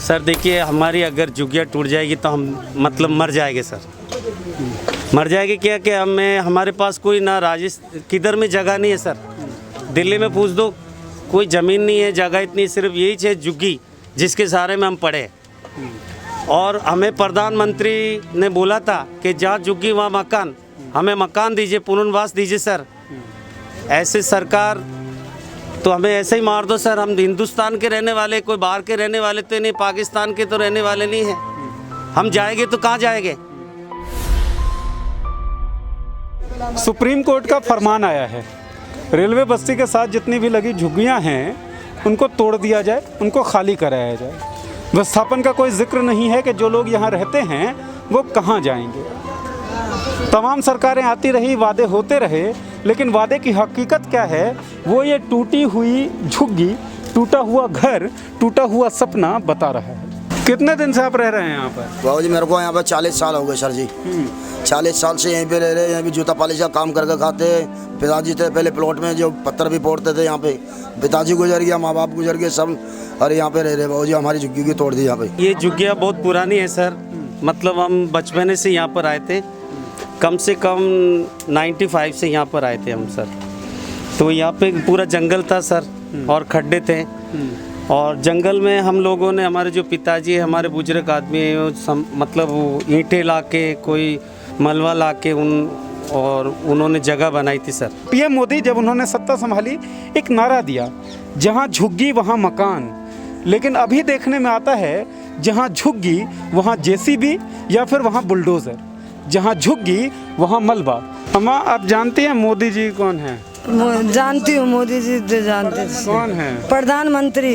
Sir देखिए, हमारी अगर झुग्गियाँ टूट जाएगी तो हम मतलब मर जाएंगे सर। मर जाएंगे क्या कि हमें हमारे पास कोई ना किधर में जगह नहीं है सर। दिल्ली में पूछ दो, कोई ज़मीन नहीं है, जगह इतनी, सिर्फ यही है झुग्गी जिसके सहारे में हम पड़े। और हमें प्रधानमंत्री ने बोला था कि जहाँ झुग्गी वहाँ मकान, हमें मकान दीजिए, पुनर्वास दीजिए सर। ऐसे सरकार तो हमें ऐसे ही मार दो सर। हम हिंदुस्तान के रहने वाले, कोई बाहर के रहने वाले तो नहीं, पाकिस्तान के तो रहने वाले नहीं हैं। हम जाएंगे तो कहाँ जाएंगे। सुप्रीम कोर्ट का फरमान आया है, रेलवे बस्ती के साथ जितनी भी लगी झुग्गियां हैं उनको तोड़ दिया जाए, उनको खाली कराया जाए। विस्थापन का कोई जिक्र नहीं है कि जो लोग यहाँ रहते हैं वो कहाँ जाएंगे। तमाम सरकारें आती रही, वादे होते रहे, लेकिन वादे की हकीकत क्या है वो ये टूटी हुई झुग्गी, टूटा हुआ घर, टूटा हुआ सपना बता रहा है। कितने दिन से आप रह रहे हैं यहाँ पर? बाबू जी मेरे को यहाँ पर 40 साल हो गए सर जी। 40 साल से यहीं पे रह रहे हैं, यहीं पे जूता पॉलिश का काम करके खाते हैं। पिताजी थे पहले प्लॉट में जो पत्थर भी फोड़ते थे यहाँ पे, पिताजी गुजर गया, माँ बाप गुजर गए सब, और यहाँ पे रह रहे। बाबू जी हमारी झुग्गी की तोड़ दी यहाँ पे। ये झुग्गियाँ बहुत पुरानी है सर, मतलब हम बचपने से यहाँ पर आए थे, कम से कम 95 से यहाँ पर आए थे हम सर। तो यहाँ पे पूरा जंगल था सर और खड्डे थे, और जंगल में हम लोगों ने, हमारे जो पिताजी है, हमारे बुजुर्ग आदमी है, मतलब वो ईंटें ला के, कोई मलबा ला के और उन्होंने जगह बनाई थी सर। पीएम मोदी जब उन्होंने सत्ता संभाली एक नारा दिया, जहां झुग्गी वहां मकान। लेकिन अभी देखने में आता है जहां झुग्गी वहां जेसीबी या फिर वहां बुलडोज़र, जहां झुग्गी वहां मलबा। अम्मा आप जानती हैं मोदी जी कौन है? जानती हूँ, मोदी जी तो जानते हैं। कौन है? प्रधानमंत्री।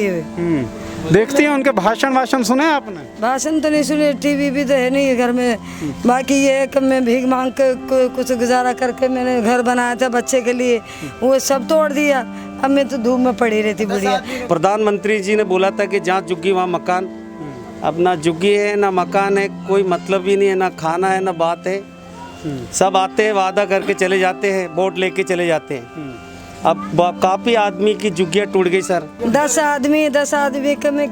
देखती हैं उनके भाषण सुने आपने? भाषण तो नहीं सुने, टीवी भी तो है नहीं घर में। बाकी ये है कि मैं भीख मांग के कुछ गुजारा करके मैंने घर बनाया था बच्चे के लिए, वो सब तोड़ दिया। अब मैं तो धूप में पड़ी रहती बुढ़िया। प्रधानमंत्री जी ने बोला था कि जहाँ झुग्गी वहाँ मकान। अब ना झुग्गी है ना मकान है, कोई मतलब ही नहीं है, ना खाना है ना बात है। सब आते हैं, वादा करके चले जाते हैं, वोट लेके चले जाते हैं। अब काफ़ी आदमी की झुग्गियाँ टूट गई सर। 10 आदमी के मैं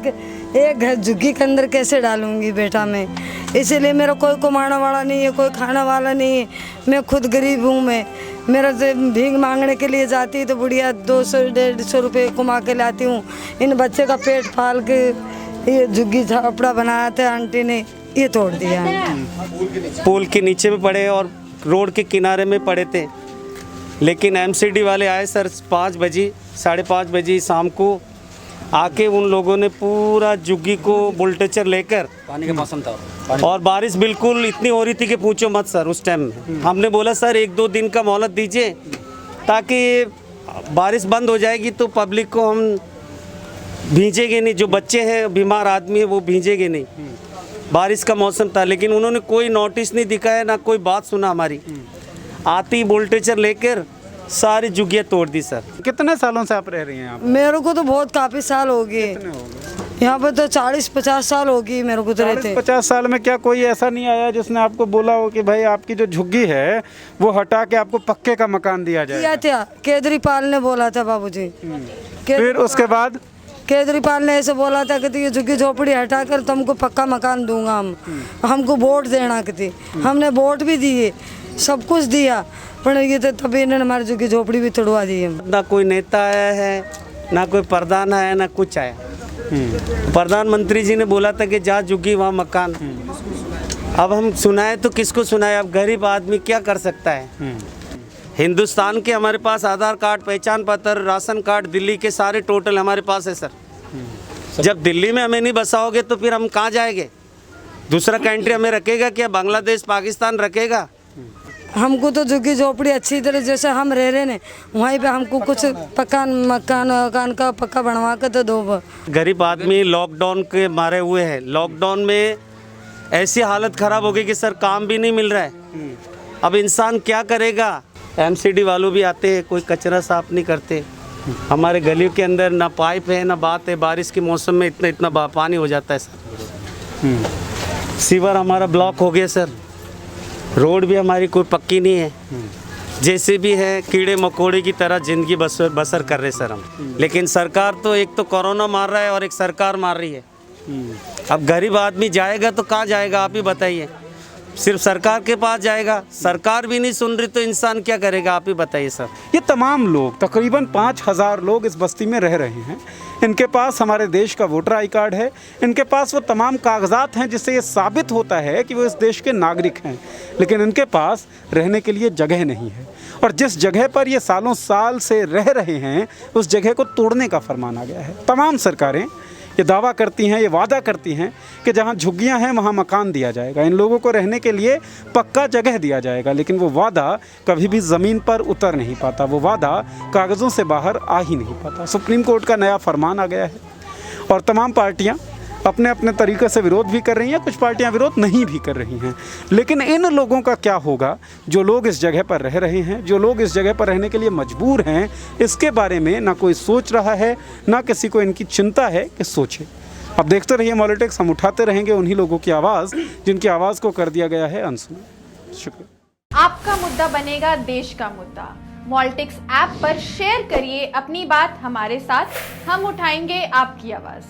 एक घर झुग्गी के अंदर कैसे डालूंगी बेटा मैं। इसीलिए मेरा कोई कमाने वाला नहीं है, कोई खाने वाला नहीं है, मैं खुद गरीब हूँ। मेरा भीख मांगने के लिए जाती है तो बुढ़िया 200-150 रुपये कमा के लाती हूँ। इन बच्चे का पेट पाल के ये झुग्गी झोपड़ा बनाया था आंटी ने, ये तोड़ दिया। पुल के नीचे में पड़े और रोड के किनारे में पड़े थे, लेकिन एमसीडी वाले आए सर 5 बजे, 5:30 बजे शाम को आके उन लोगों ने पूरा झुग्गी को बुलडोजर लेकर, पानी का मौसम था और बारिश बिल्कुल इतनी हो रही थी कि पूछो मत सर। उस टाइम में हमने बोला सर 1-2 दिन का मोहलत दीजिए, ताकि बारिश बंद हो जाएगी तो पब्लिक को हम भींजेंगे नहीं, जो बच्चे हैं बीमार आदमी है वो भींजेंगे नहीं। बारिश का मौसम था, लेकिन उन्होंने कोई नोटिस नहीं दिखाया, ना कोई बात सुना हमारी। आती बुलडोजर लेकर सारी झुग्गियाँ तोड़ दी सर। कितने सालों से आप रह रही हैं यहाँ? मेरे को तो बहुत काफ़ी साल हो गए यहाँ पर, तो 40-50 साल हो गई मेरे को तो रहते। 50 साल में क्या कोई ऐसा नहीं आया जिसने आपको बोला हो कि भाई आपकी जो झुग्गी है वो हटा के आपको पक्के का मकान दिया जाए? क्या था, केजरीवाल ने बोला था बाबूजी। फिर उसके बाद केजरीवाल ने ऐसे बोला था कि ये झुग्गी झोपड़ी हटाकर तुमको पक्का मकान दूंगा हमको वोट देना कि हमने वोट भी दिए, सब कुछ दिया, पर ये तो तभी इन्होंने हमारी झुग्गी झोपड़ी भी तोड़वा दी है। ना कोई नेता आया है, ना कोई प्रधान आया, ना कुछ आया। प्रधानमंत्री जी ने बोला था कि जहाँ झुग्गी वहाँ मकान। अब हम सुनाए तो किसको सुनाए, अब गरीब आदमी क्या कर सकता है। हिंदुस्तान के हमारे पास आधार कार्ड, पहचान पत्र, राशन कार्ड, दिल्ली के सारे टोटल हमारे पास है सर। जब दिल्ली में हमें नहीं बसाओगे तो फिर हम कहाँ जाएंगे? दूसरा कंट्री हमें रखेगा क्या? बांग्लादेश, पाकिस्तान रखेगा? हमको तो झुग्गी झोपड़ी अच्छी तरह जैसे हम रह रहे हैं वहीं पे हमको कुछ पक्का मकान का पक्का बनवा कर तो दो। गरीब आदमी लॉकडाउन के मारे हुए हैं। लॉकडाउन में ऐसी हालत ख़राब हो गई कि सर काम भी नहीं मिल रहा है। अब इंसान क्या करेगा? एमसीडी वालों भी आते हैं, कोई कचरा साफ नहीं करते। हमारे गलियों के अंदर ना पाइप है ना बात है। बारिश के मौसम में इतना पानी हो जाता है सर। सीवर हमारा ब्लॉक हो गया सर। रोड भी हमारी कोई पक्की नहीं है, जैसे भी है कीड़े मकोड़े की तरह ज़िंदगी बसर कर रहे सर हम। लेकिन सरकार तो एक तो कोरोना मार रहा है और एक सरकार मार रही है। अब गरीब आदमी जाएगा तो कहाँ जाएगा, आप ही बताइए। सिर्फ सरकार के पास जाएगा, सरकार भी नहीं सुन रही तो इंसान क्या करेगा, आप ही बताइए सर। ये तमाम लोग, तकरीबन 5,000 लोग इस बस्ती में रह रहे हैं। इनके पास हमारे देश का वोटर आई कार्ड है, इनके पास वो तमाम कागजात हैं जिससे ये साबित होता है कि वो इस देश के नागरिक हैं, लेकिन इनके पास रहने के लिए जगह नहीं है। और जिस जगह पर ये सालों साल से रह रहे हैं उस जगह को तोड़ने का फरमान आ गया है। तमाम सरकारें ये दावा करती हैं, ये वादा करती हैं कि जहाँ झुग्गियाँ हैं वहाँ मकान दिया जाएगा, इन लोगों को रहने के लिए पक्का जगह दिया जाएगा, लेकिन वो वादा कभी भी ज़मीन पर उतर नहीं पाता, वो वादा कागज़ों से बाहर आ ही नहीं पाता। सुप्रीम कोर्ट का नया फरमान आ गया है और तमाम पार्टियाँ अपने अपने तरीक़े से विरोध भी कर रही हैं, कुछ पार्टियां विरोध नहीं भी कर रही हैं। लेकिन इन लोगों का क्या होगा जो लोग इस जगह पर रह रहे हैं, जो लोग इस जगह पर रहने के लिए मजबूर हैं, इसके बारे में ना कोई सोच रहा है, ना किसी को इनकी चिंता है कि सोचे। अब देखते रहिए मॉलिटिक्स, हम उठाते रहेंगे उन्हीं लोगों की आवाज़ जिनकी आवाज़ को कर दिया गया है अनसुना। शुक्रिया। आपका मुद्दा बनेगा देश का मुद्दा। मॉलिटिक्स ऐप पर शेयर करिए अपनी बात हमारे साथ, हम उठाएंगे आपकी आवाज़।